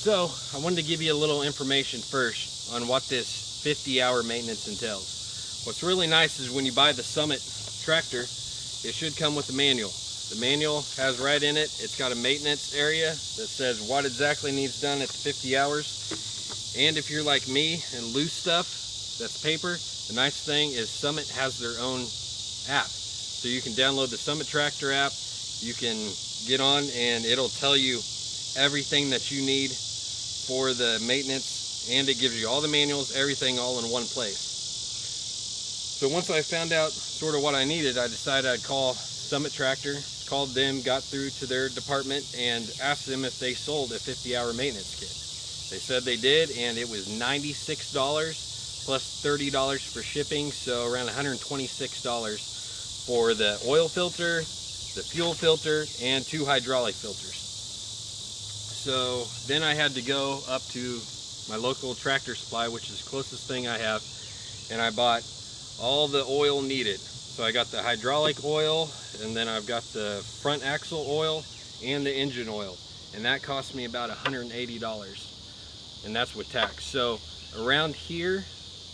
So I wanted to give you a little information first on what this 50-hour maintenance entails. What's really nice is when you buy the Summit tractor, it should come with a manual. The manual has right in it, it's got a maintenance area that says what exactly needs done at the 50 hours. And if you're like me and lose stuff that's paper, the nice thing is Summit has their own app. So you can download the Summit Tractor app, you can get on and it'll tell you everything that you need for the maintenance, and it gives you all the manuals, everything all in one place. So once I found out sort of what I needed, I decided I'd call Summit Tractor, called them, got through to their department and asked them if they sold a 50-hour maintenance kit. They said they did, and it was $96 plus $30 for shipping, so around $126 for the oil filter, the fuel filter, and 2 hydraulic filters. So then I had to go up to my local tractor supply, which is the closest thing I have, and I bought all the oil needed. So I got the hydraulic oil, and then I've got the front axle oil and the engine oil, and that cost me about $180, and that's with tax. So around here,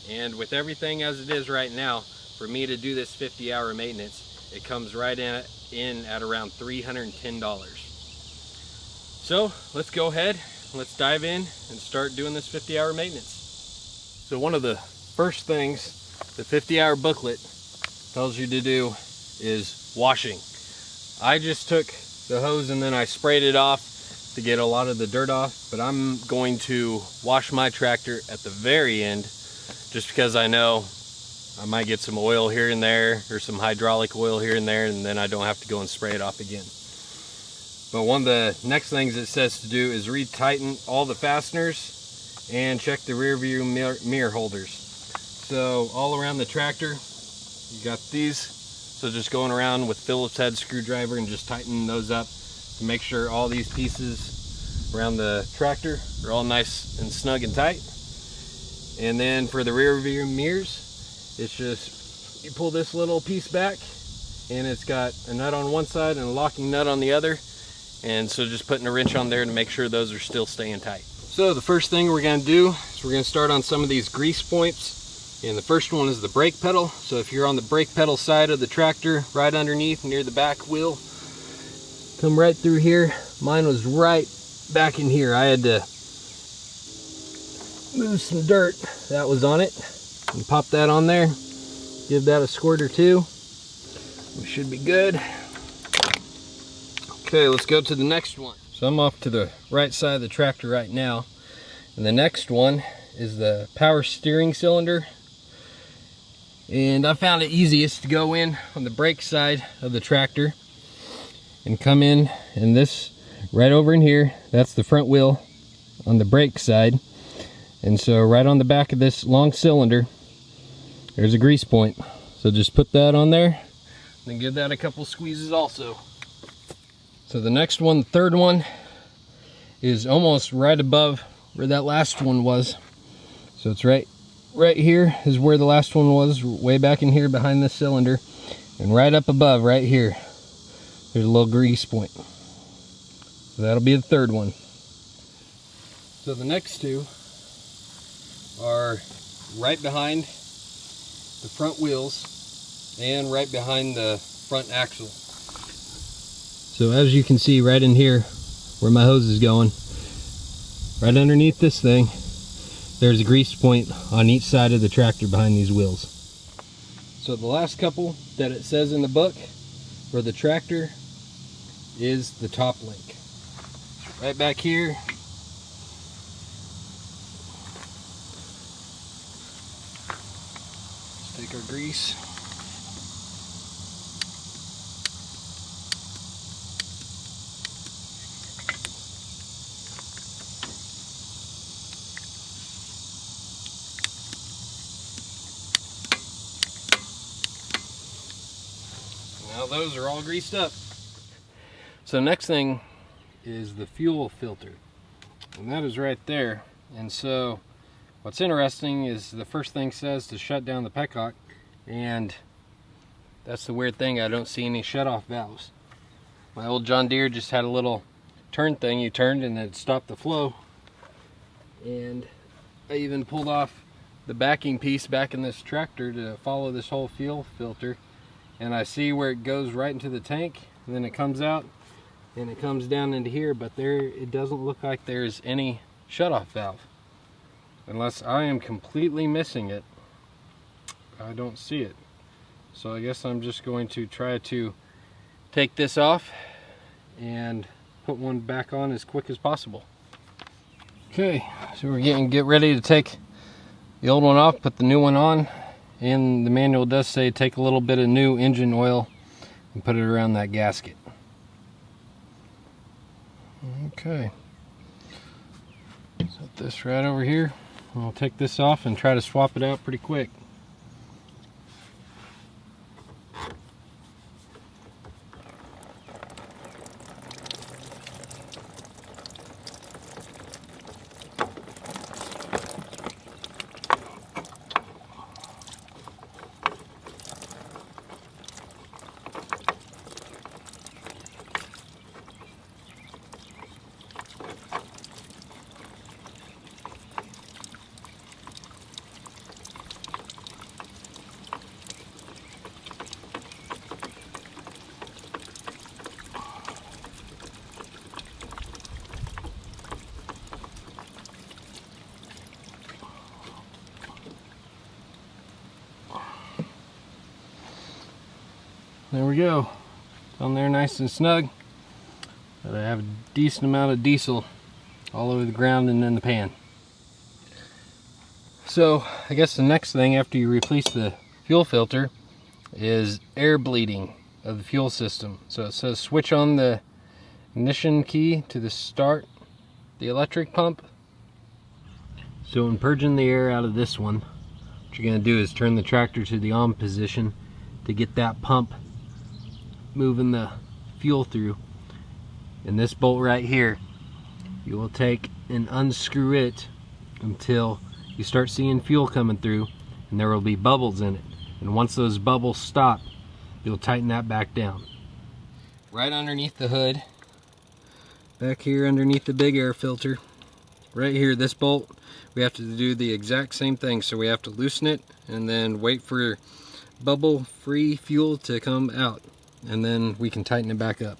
and with everything as it is right now, for me to do this 50-hour maintenance, it comes right in at around $310. So let's go ahead, let's dive in and start doing this 50-hour maintenance. So one of the first things the 50-hour booklet tells you to do is washing. I just took the hose and then I sprayed it off to get a lot of the dirt off, but I'm going to wash my tractor at the very end just because I know I might get some oil here and there, or some hydraulic oil here and there, and then I don't have to go and spray it off again. But one of the next things it says to do is retighten all the fasteners and check the rear view mirror holders. So all around the tractor, you got these. So just going around with Phillips head screwdriver and just tightening those up to make sure all these pieces around the tractor are all nice and snug and tight. And then for the rear view mirrors, it's just, you pull this little piece back and it's got a nut on one side and a locking nut on the other. And so just putting a wrench on there to make sure those are still staying tight. So the first thing we're going to do is we're going to start on some of these grease points. And the first one is the brake pedal. So if you're on the brake pedal side of the tractor, right underneath near the back wheel, come right through here. Mine was right back in here. I had to move some dirt that was on it and pop that on there. Give that a squirt or two. We should be good. Okay, let's go to the next one. So I'm off to the right side of the tractor right now. And the next one is the power steering cylinder. And I found it easiest to go in on the brake side of the tractor and come in, and this right over in here, that's the front wheel on the brake side. And so right on the back of this long cylinder, there's a grease point. So just put that on there, then give that a couple squeezes also. So the next one, the third one, is almost right above where that last one was. So it's right here is where the last one was, way back in here behind this cylinder. And right up above, right here, there's a little grease point. So that'll be the third one. So the next two are right behind the front wheels and right behind the front axle. So as you can see right in here where my hose is going, right underneath this thing, there's a grease point on each side of the tractor behind these wheels. So the last couple that it says in the book for the tractor is the top link. Right back here. Let's take our grease. Now those are all greased up. So next thing is the fuel filter, and that is right there. And so what's interesting is the first thing says to shut down the petcock, and that's the weird thing, I don't see any shut-off valves. My old John Deere just had a little turn thing you turned and it stopped the flow. And I even pulled off the backing piece back in this tractor to follow this whole fuel filter, and I see where it goes right into the tank, and then it comes out and it comes down into here, but there it doesn't look like there's any shutoff valve. Unless I am completely missing it, I don't see it. So I guess I'm just going to try to take this off and put one back on as quick as possible. Okay, so we're get ready to take the old one off, put the new one on, and the manual does say take a little bit of new engine oil and put it around that gasket. Okay, set this right over here. I'll take this off and try to swap it out pretty quick. There we go. It's on there nice and snug. But I have a decent amount of diesel all over the ground and in the pan. So I guess the next thing after you replace the fuel filter is air bleeding of the fuel system. So it says switch on the ignition key to start the electric pump. So in purging the air out of this one, what you're going to do is turn the tractor to the on position to get that pump moving the fuel through. And this bolt right here, you will take and unscrew it until you start seeing fuel coming through, and there will be bubbles in it. And once those bubbles stop, you'll tighten that back down. Right underneath the hood, back here underneath the big air filter, right here, this bolt, we have to do the exact same thing. So we have to loosen it and then wait for bubble-free fuel to come out, and then we can tighten it back up.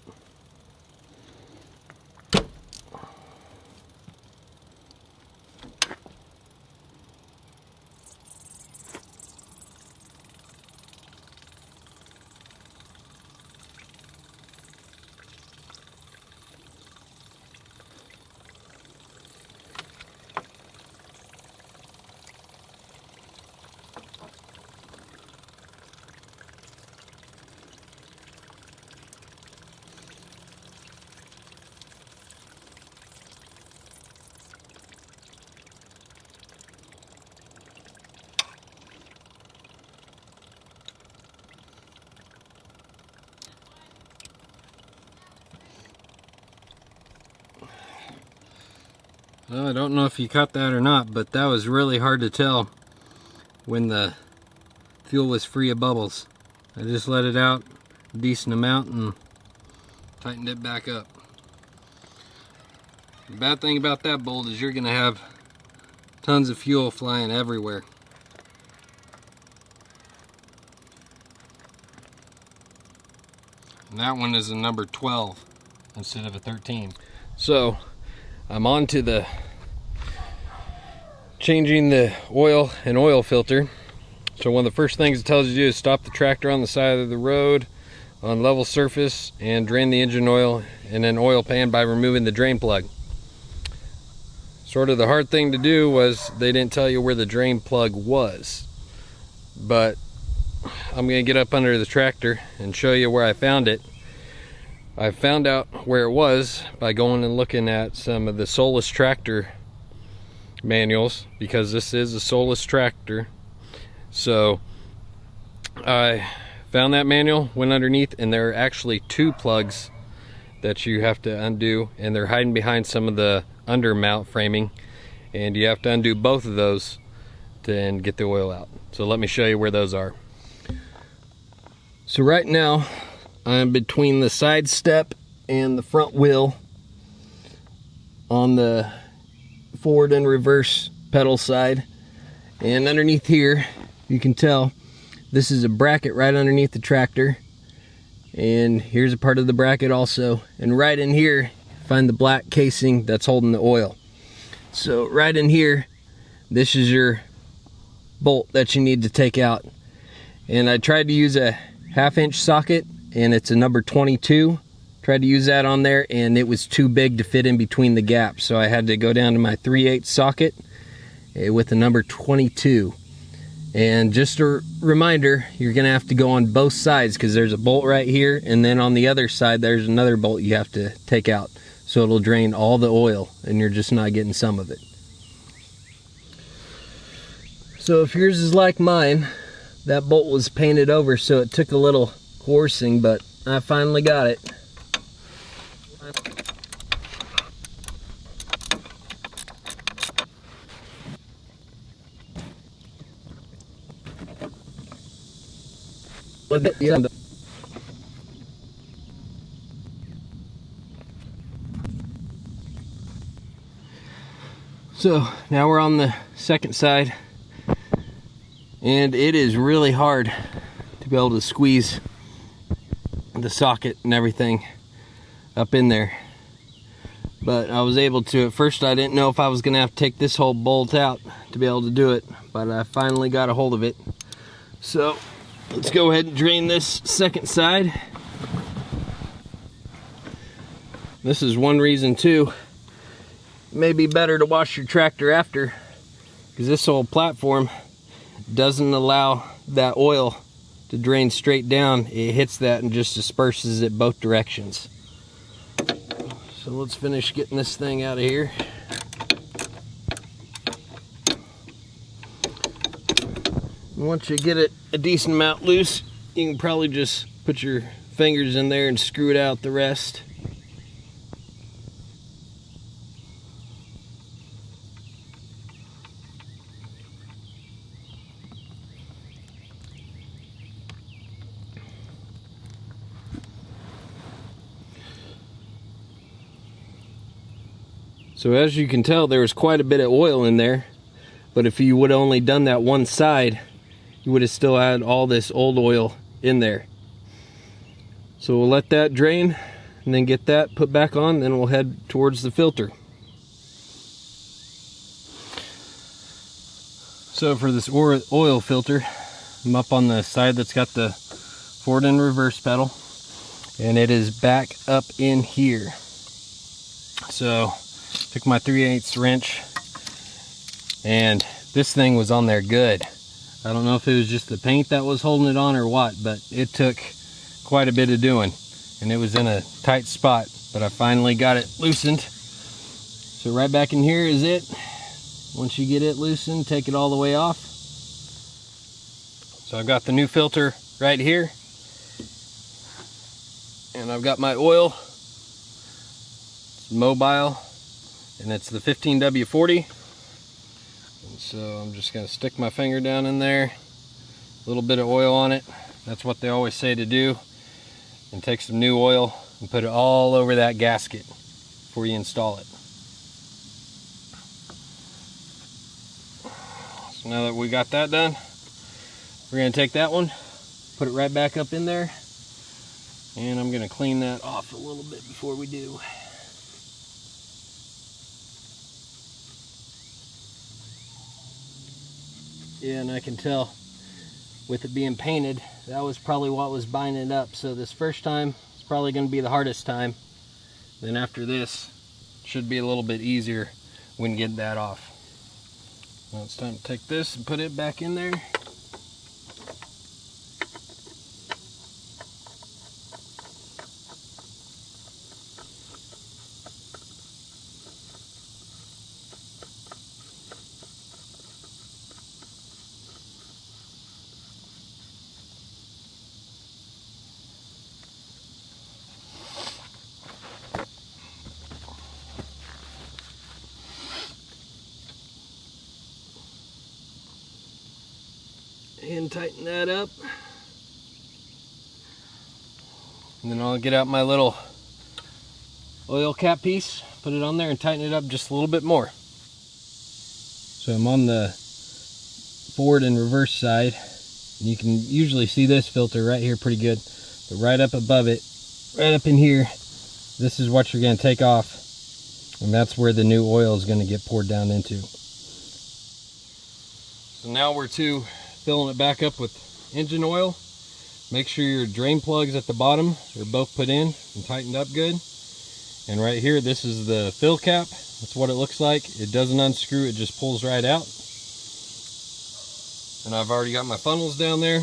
Well, I don't know if you caught that or not, but that was really hard to tell when the fuel was free of bubbles. I just let it out a decent amount and tightened it back up. The bad thing about that bolt is you're going to have tons of fuel flying everywhere. And that one is a number 12 instead of a 13. So I'm on to the changing the oil and oil filter. So one of the first things it tells you to do is stop the tractor on the side of the road on level surface and drain the engine oil in an oil pan by removing the drain plug. Sort of the hard thing to do was they didn't tell you where the drain plug was, but I'm going to get up under the tractor and show you where I found it. I found out where it was by going and looking at some of the Solus tractor manuals, because this is a Solus tractor. So I found that manual, went underneath, and there are actually two plugs that you have to undo, and they're hiding behind some of the undermount framing, and you have to undo both of those to get the oil out. So let me show you where those are. So right now I'm between the side step and the front wheel on the forward and reverse pedal side. And underneath here, you can tell, this is a bracket right underneath the tractor. And here's a part of the bracket also. And right in here, find the black casing that's holding the oil. So right in here, this is your bolt that you need to take out. And I tried to use a 1/2 inch socket, and it's a number 22. Tried to use that on there, and it was too big to fit in between the gaps. So I had to go down to my 3/8 socket with a number 22. And just a reminder, you're gonna have to go on both sides, because there's a bolt right here, and then on the other side there's another bolt you have to take out, so it'll drain all the oil and you're just not getting some of it. So if yours is like mine, that bolt was painted over, so it took a little coercing, but I finally got it. So now we're on the second side, and it is really hard to be able to squeeze the socket and everything up in there, but I was able to. At first I didn't know if I was gonna have to take this whole bolt out to be able to do it, but I finally got a hold of it. So let's go ahead and drain this second side. This is one reason too, it may be better to wash your tractor after, because this whole platform doesn't allow that oil to drain straight down. It hits that and just disperses it both directions. So let's finish getting this thing out of here. Once you get it a decent amount loose, you can probably just put your fingers in there and screw it out the rest. So as you can tell, there was quite a bit of oil in there, but if you would have only done that one side, you would have still had all this old oil in there. So we'll let that drain and then get that put back on, then we'll head towards the filter. So for this oil filter, I'm up on the side that's got the forward and reverse pedal, and it is back up in here. So took my 3/8 wrench, and this thing was on there good. I don't know if it was just the paint that was holding it on or what, but it took quite a bit of doing, and it was in a tight spot, but I finally got it loosened. So right back in here is it. Once you get it loosened, take it all the way off. So I've got the new filter right here, and I've got my oil. It's mobile, and it's the 15W40. And so I'm just going to stick my finger down in there, a little bit of oil on it. That's what they always say to do. And take some new oil and put it all over that gasket before you install it. So now that we got that done, we're going to take that one, put it right back up in there, and I'm going to clean that off a little bit before we do. Yeah, and I can tell with it being painted, that was probably what was binding it up. So this first time is probably going to be the hardest time. Then after this, should be a little bit easier when getting that off. Now it's time to take this and put it back in there. And tighten that up. And then I'll get out my little oil cap piece, put it on there and tighten it up just a little bit more. So I'm on the forward and reverse side. You can usually see this filter right here pretty good, but right up above it, right up in here, this is what you're going to take off, and that's where the new oil is going to get poured down into. So now we're to filling it back up with engine oil. Make sure your drain plugs at the bottom are both put in and tightened up good. And right here, this is the fill cap. That's what it looks like. It doesn't unscrew, it just pulls right out. And I've already got my funnels down there.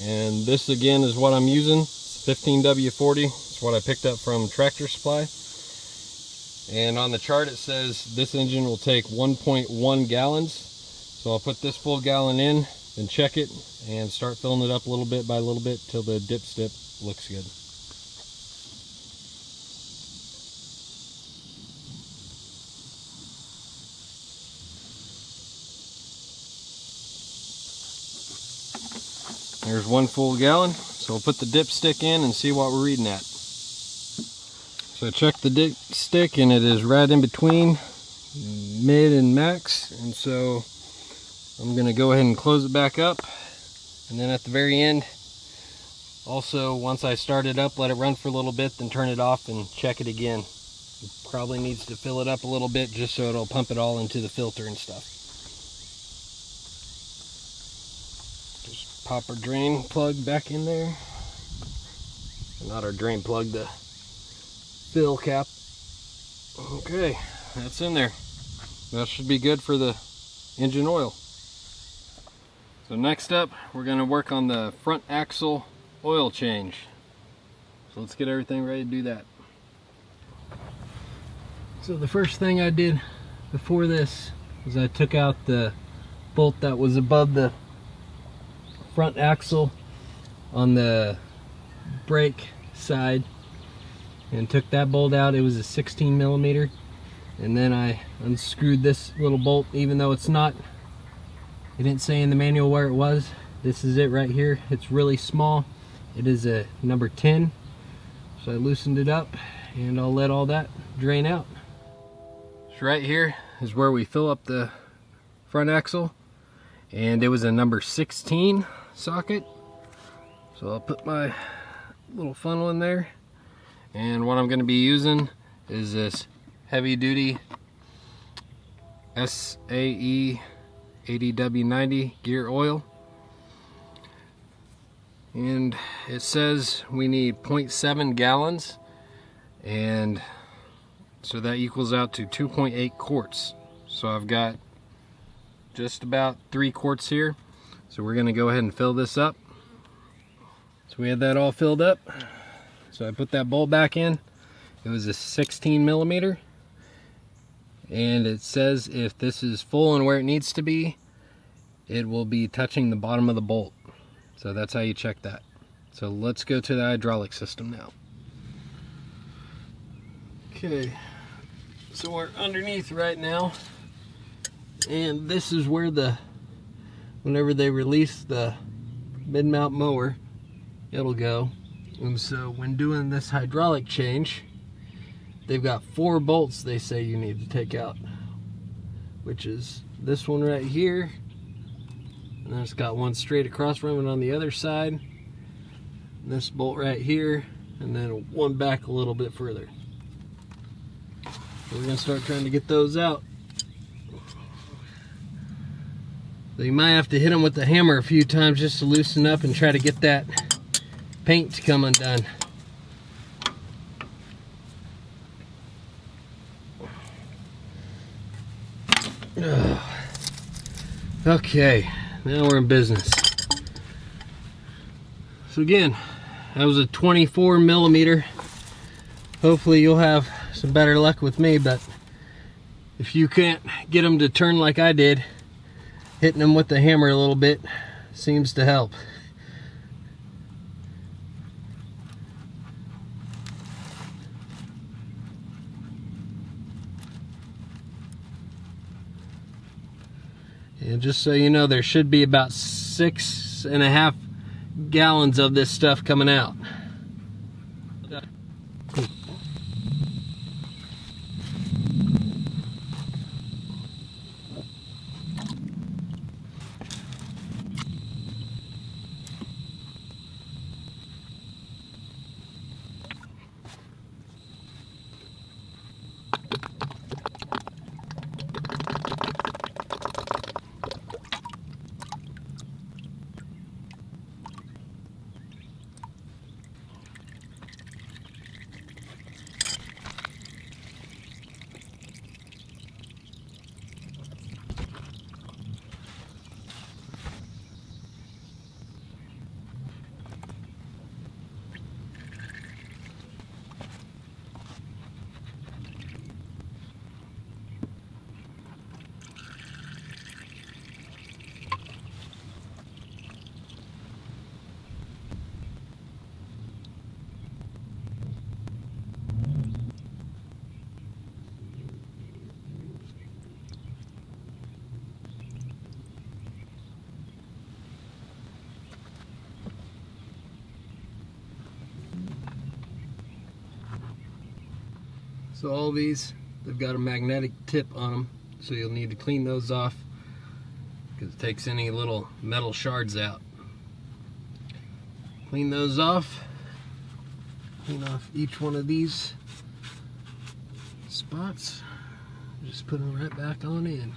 And this again is what I'm using. It's 15W40. It's what I picked up from Tractor Supply. And on the chart it says this engine will take 1.1 gallons. So I'll put this full gallon in, then check it, and start filling it up a little bit by a little bit till the dipstick looks good. There's one full gallon, so we'll put the dipstick in and see what we're reading at. So I checked the dipstick and it is right in between mid and max, and so I'm going to go ahead and close it back up. And then at the very end, also once I start it up, let it run for a little bit, then turn it off and check it again. It probably needs to fill it up a little bit just so it'll pump it all into the filter and stuff. Pop our drain plug back in there. Not our drain plug, the fill cap. Okay, that's in there. That should be good for the engine oil. So next up, we're going to work on the front axle oil change. So let's get everything ready to do that. So the first thing I did before this was I took out the bolt that was above the front axle on the brake side and took that bolt out. It was a 16 millimeter, and then I unscrewed this little bolt, even though it's not, it didn't say in the manual where it was. This is it right here. It's really small. It is a number 10, so I loosened it up and I'll let all that drain out. So right here is where we fill up the front axle, and it was a number 16 socket. So I'll put my little funnel in there, and what I'm going to be using is this heavy duty SAE 80W90 gear oil, and it says we need 0.7 gallons, and so that equals out to 2.8 quarts. So I've got just about 3 quarts here. So we're going to go ahead and fill this up. So we had that all filled up. So I put that bolt back in. It was a 16 millimeter. And it says if this is full and where it needs to be, it will be touching the bottom of the bolt. So that's how you check that. So let's go to the hydraulic system now. Okay, so we're underneath right now. And this is where whenever they release the mid-mount mower, it'll go. And so when doing this hydraulic change, they've got 4 bolts they say you need to take out, which is this one right here, and then it's got one straight across from it on the other side, and this bolt right here, and then one back a little bit further. So we're going to start trying to get those out. So you might have to hit them with the hammer a few times just to loosen up and try to get that paint to come undone. Okay, now we're in business. So again, that was a 24 millimeter. Hopefully you'll have some better luck with me, but if you can't get them to turn like I did, hitting them with the hammer a little bit seems to help. And just so you know, there should be about 6.5 gallons of this stuff coming out. So all these, they've got a magnetic tip on them, so you'll need to clean those off because it takes any little metal shards out. Clean those off. Clean off each one of these spots. Just put them right back on in.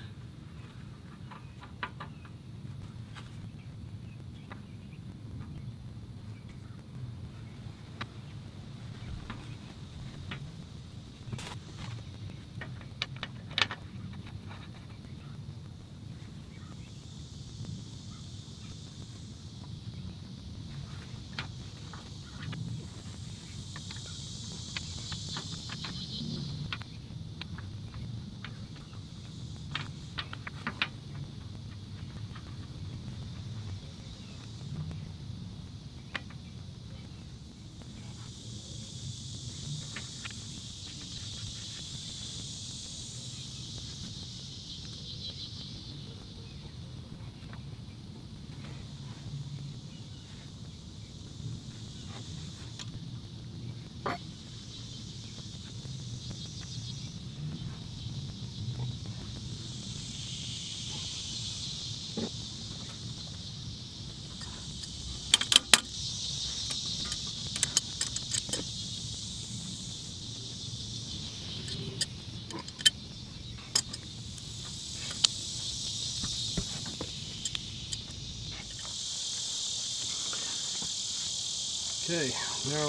Okay, now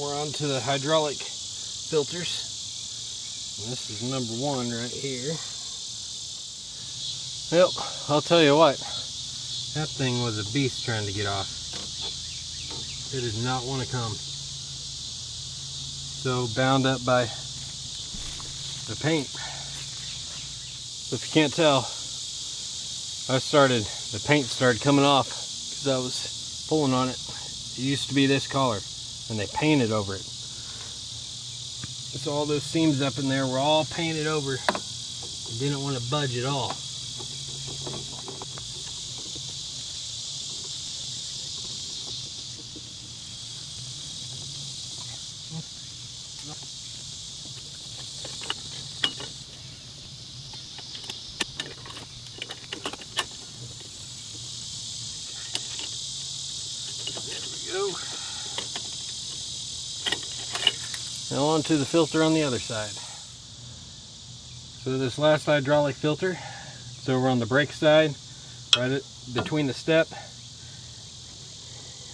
we're on to the hydraulic filters. And this is number one right here. Well, I'll tell you what, that thing was a beast trying to get off. It did not want to come. So bound up by the paint. So if you can't tell, the paint started coming off because I was pulling on it. It used to be this color, and they painted over it. So all those seams up in there were all painted over. It didn't want to budge at all. Now on to the filter on the other side. So this last hydraulic filter, it's over on the brake side, right between the step.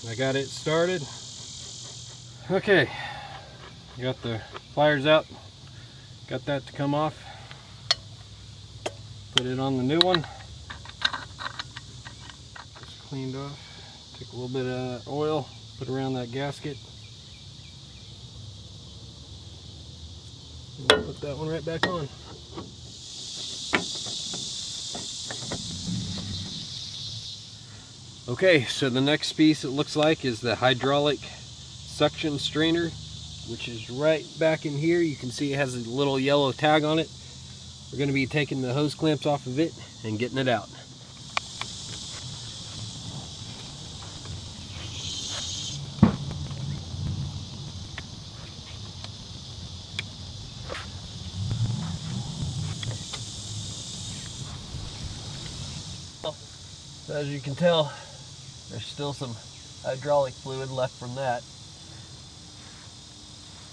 I got it started. Okay, got the pliers out, got that to come off. Put it on the new one. Just cleaned off. Took a little bit of oil, put around that gasket. We'll put that one right back on. Okay, so the next piece it looks like is the hydraulic suction strainer, which is right back in here. You can see it has a little yellow tag on it. We're going to be taking the hose clamps off of it and getting it out. So as you can tell, there's still some hydraulic fluid left from that.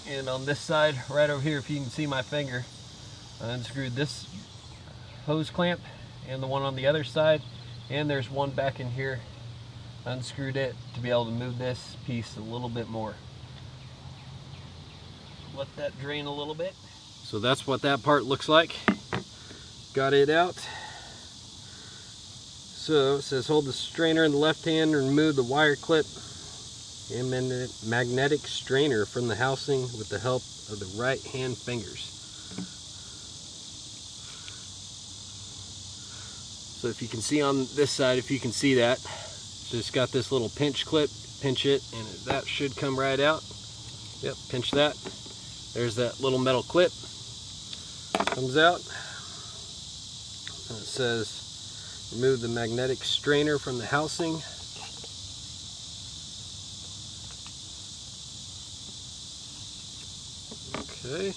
And on this side, right over here, if you can see my finger, I unscrewed this hose clamp and the one on the other side, and there's one back in here. I unscrewed it to be able to move this piece a little bit more. Let that drain a little bit. So that's what that part looks like. Got it out. So it says hold the strainer in the left hand and remove the wire clip and magnetic strainer from the housing with the help of the right hand fingers. So if you can see on this side, if you can see that, so it's got this little pinch clip, pinch it, and that should come right out. Yep, pinch that. There's that little metal clip. Comes out. And it says remove the magnetic strainer from the housing. Okay.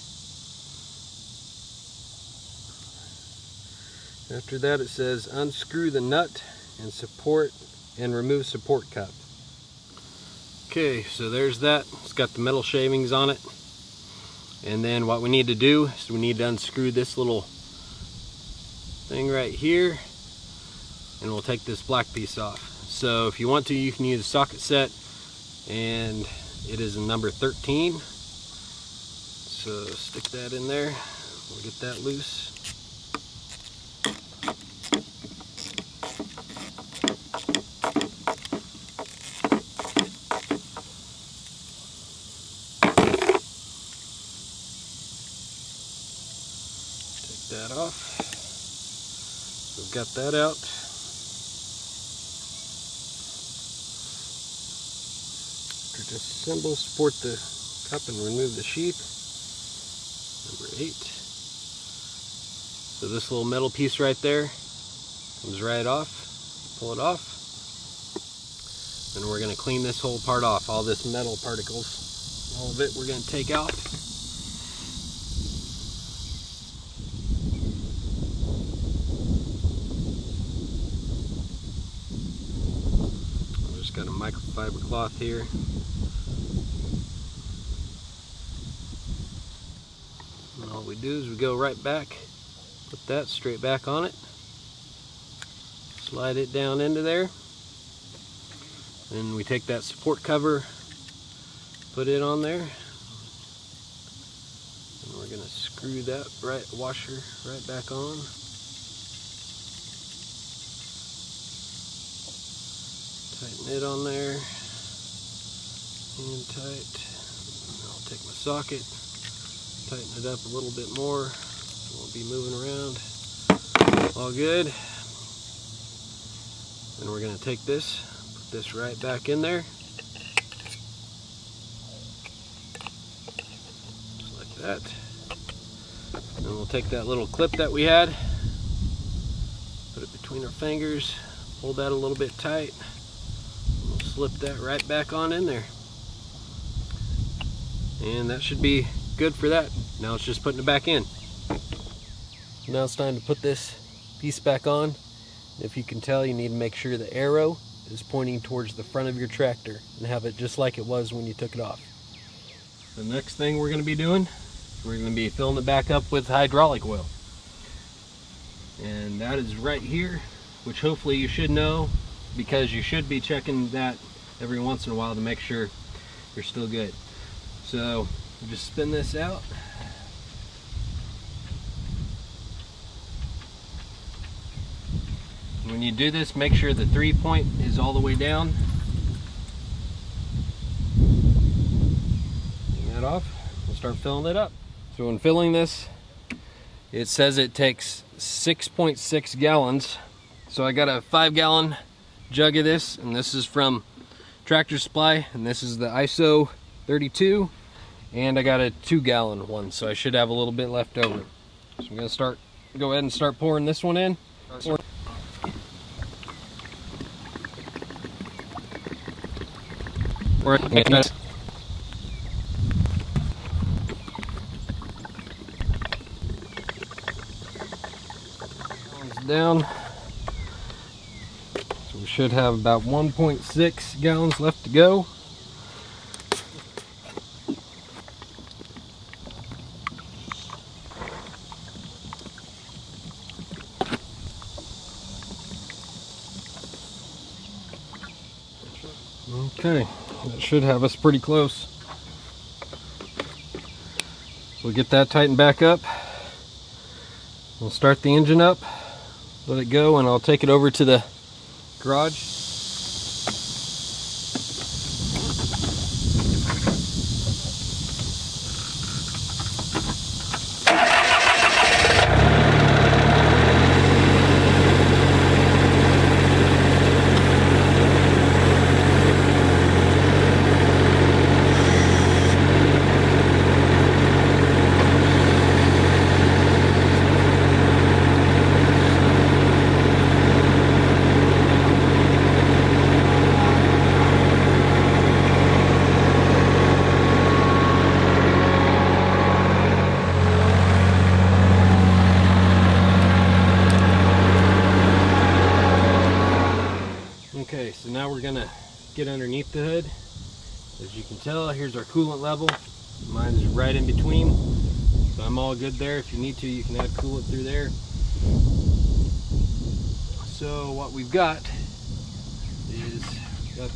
After that it says unscrew the nut and support and remove support cup. Okay, so there's that. It's got the metal shavings on it. And then what we need to do is we need to unscrew this little thing right here, and we'll take this black piece off. So if you want to, you can use a socket set, and it is a number 13. So stick that in there. We'll get that loose. That off. We've got that out. Disassemble, support the cup and remove the sheath. Number 8. So this little metal piece right there comes right off. Pull it off. And we're going to clean this whole part off. All this metal particles, all of it we're going to take out. Got a microfiber cloth here. And all we do is we go right back, put that straight back on it, slide it down into there, and we take that support cover, put it on there, and we're going to screw that washer right back on. Tighten it on there, and tight. I'll take my socket, tighten it up a little bit more. Won't be moving around. All good. And we're going to take this, put this right back in there, just like that. And we'll take that little clip that we had, put it between our fingers, hold that a little bit tight. Slip that right back on in there, and that should be good for that. Now it's just putting it back in. Now it's time to put this piece back on. If you can tell, you need to make sure the arrow is pointing towards the front of your tractor and have it just like it was when you took it off. The next thing we're going to be doing, we're going to be filling it back up with hydraulic oil, and that is right here, which hopefully you should know, because you should be checking that every once in a while to make sure you're still good. So just spin this out. When you do this, make sure the 3-point is all the way down. Take that off. We'll start filling it up. So when filling this, it says it takes 6.6 gallons. So I got a 5-gallon jug of this, and this is from Tractor Supply, and this is the ISO 32, and I got a 2-gallon one, so I should have a little bit left over. So I'm gonna go ahead and start pouring this one in. Down. We should have about 1.6 gallons left to go. Okay, that should have us pretty close. We'll get that tightened back up. We'll start the engine up, let it go, and I'll take it over to the garage. So now we're gonna get underneath the hood. As you can tell, here's our coolant level. Mine's right in between, so I'm all good there. If you need to, you can add coolant through there. So what we've got is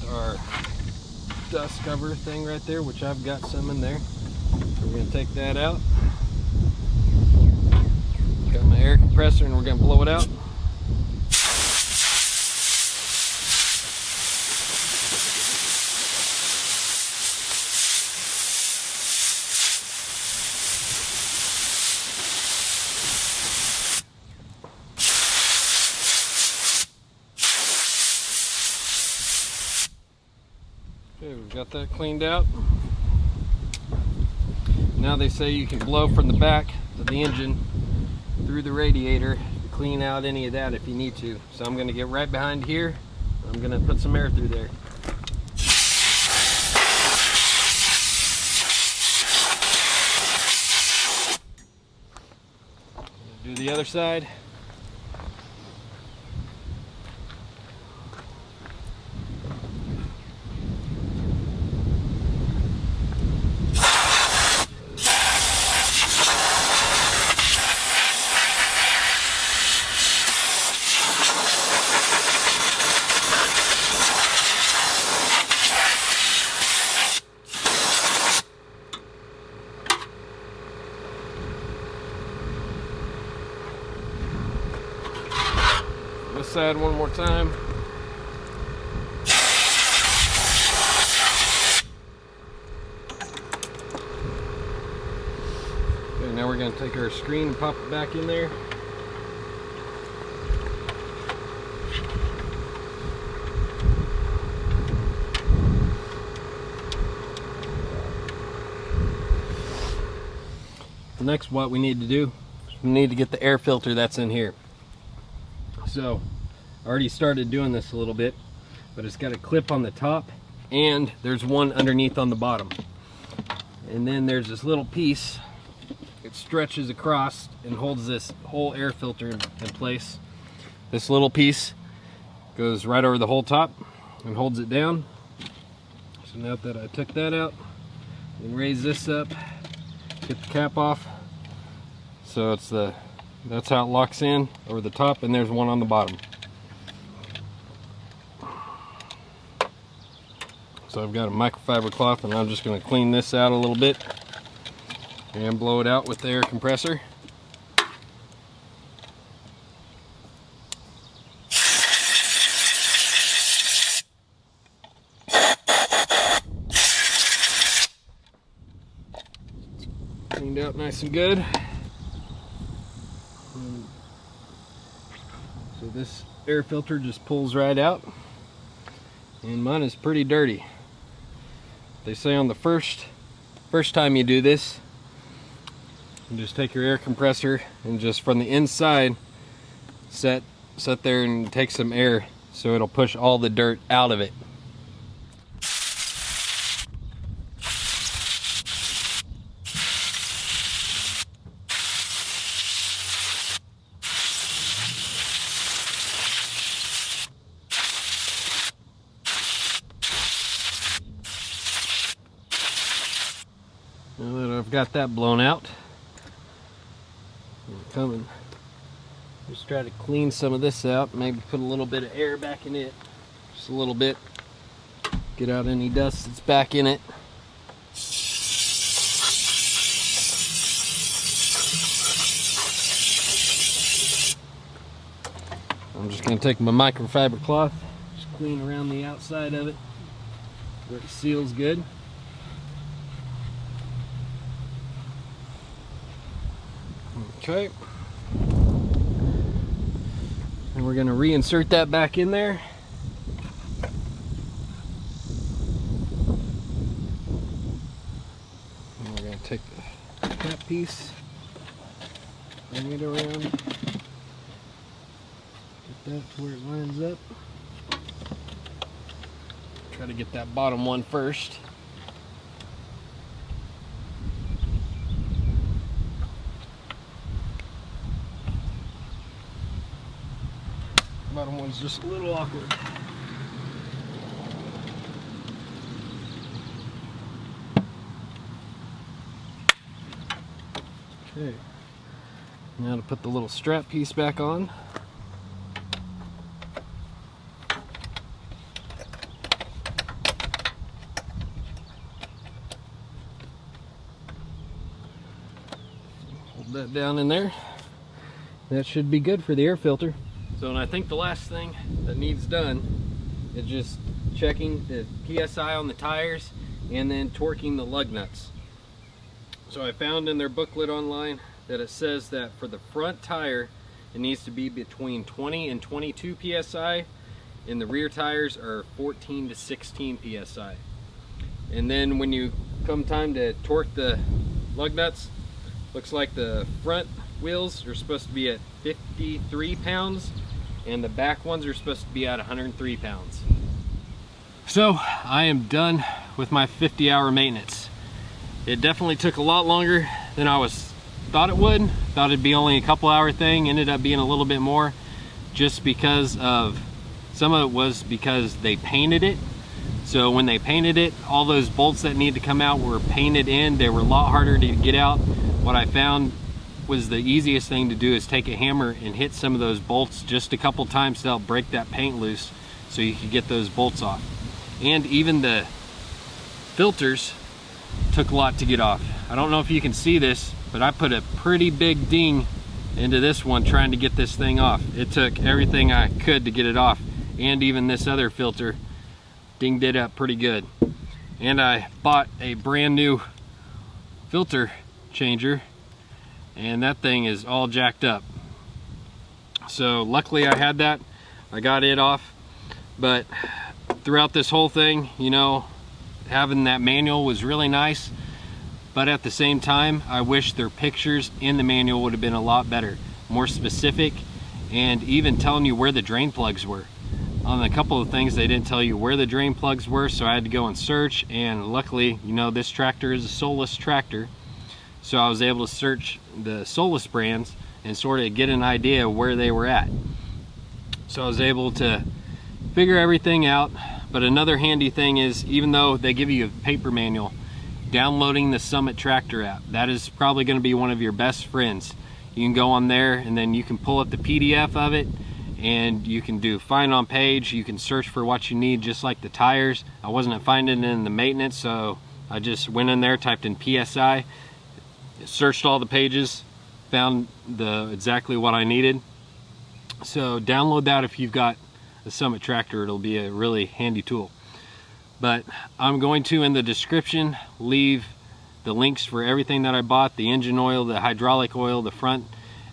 our dust cover thing right there, which I've got some in there. So we're gonna take that out. Got my air compressor and we're gonna blow it out. Okay, we've got that cleaned out. Now they say you can blow from the back of the engine through the radiator to clean out any of that if you need to. So I'm going to get right behind here. I'm going to put some air through there. Do the other side. This side one more time. Okay, now we're going to take our screen and pop it back in there. Next, what we need to do is we need to get the air filter that's in here. So I already started doing this a little bit, but it's got a clip on the top and there's one underneath on the bottom. And then there's this little piece, it stretches across and holds this whole air filter in place. This little piece goes right over the whole top and holds it down. So now that I took that out, and raise this up, get the cap off. So that's how it locks in over the top, and there's one on the bottom. So I've got a microfiber cloth, and I'm just going to clean this out a little bit and blow it out with the air compressor. Cleaned out nice and good. So this air filter just pulls right out, and mine is pretty dirty. They say on the first time you do this, you just take your air compressor and just from the inside set there and take some air so it'll push all the dirt out of it. Now that I've got that blown out, I'm coming. Just try to clean some of this out, maybe put a little bit of air back in it, just a little bit, get out any dust that's back in it. I'm just going to take my microfiber cloth, just clean around the outside of it where it seals good. Okay, and we're going to reinsert that back in there. And we're going to take the cap piece, bring it around, get that to where it lines up. Try to get that bottom one first. Bottom one's just a little awkward. Okay, now to put the little strap piece back on. Hold that down in there. That should be good for the air filter. So, and I think the last thing that needs done is just checking the PSI on the tires and then torquing the lug nuts. So I found in their booklet online that it says that for the front tire it needs to be between 20 and 22 PSI, and the rear tires are 14 to 16 PSI. And then when you come time to torque the lug nuts, looks like the front wheels are supposed to be at 53 pounds and the back ones are supposed to be at 103 pounds. So I am done with my 50-hour maintenance. It definitely took a lot longer than I thought it would. Thought it'd be only a couple hour thing, ended up being a little bit more, just because of, some of it was because they painted it. So when they painted it, all those bolts that need to come out were painted in. They were a lot harder to get out. What I found was the easiest thing to do is take a hammer and hit some of those bolts just a couple times to help break that paint loose so you could get those bolts off. And even the filters took a lot to get off. I don't know if you can see this, but I put a pretty big ding into this one trying to get this thing off. It took everything I could to get it off, and even this other filter dinged it up pretty good. And I bought a brand new filter changer, and that thing is all jacked up. So luckily I had that, I got it off. But throughout this whole thing, you know, having that manual was really nice, but at the same time I wish their pictures in the manual would have been a lot better, more specific, and even telling you where the drain plugs were. On a couple of things they didn't tell you where the drain plugs were, so I had to go and search, and luckily, you know, this tractor is a Solus tractor, so I was able to search the Solus brands and sort of get an idea of where they were at. So I was able to figure everything out. But another handy thing is, even though they give you a paper manual, downloading the Summit Tractor app, that is probably going to be one of your best friends. You can go on there and then you can pull up the PDF of it, and you can do find on page. You can search for what you need, just like the tires. I wasn't finding it in the maintenance, so I just went in there, typed in PSI, searched all the pages, found exactly what I needed. So download that if you've got the Summit Tractor. It'll be a really handy tool. But I'm going to, in the description, leave the links for everything that I bought, the engine oil, the hydraulic oil, the front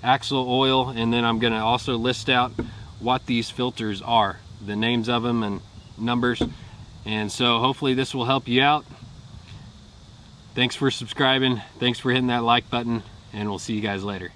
axle oil, and then I'm going to also list out what these filters are, the names of them and numbers. And so hopefully this will help you out. Thanks for subscribing, thanks for hitting that like button, and we'll see you guys later.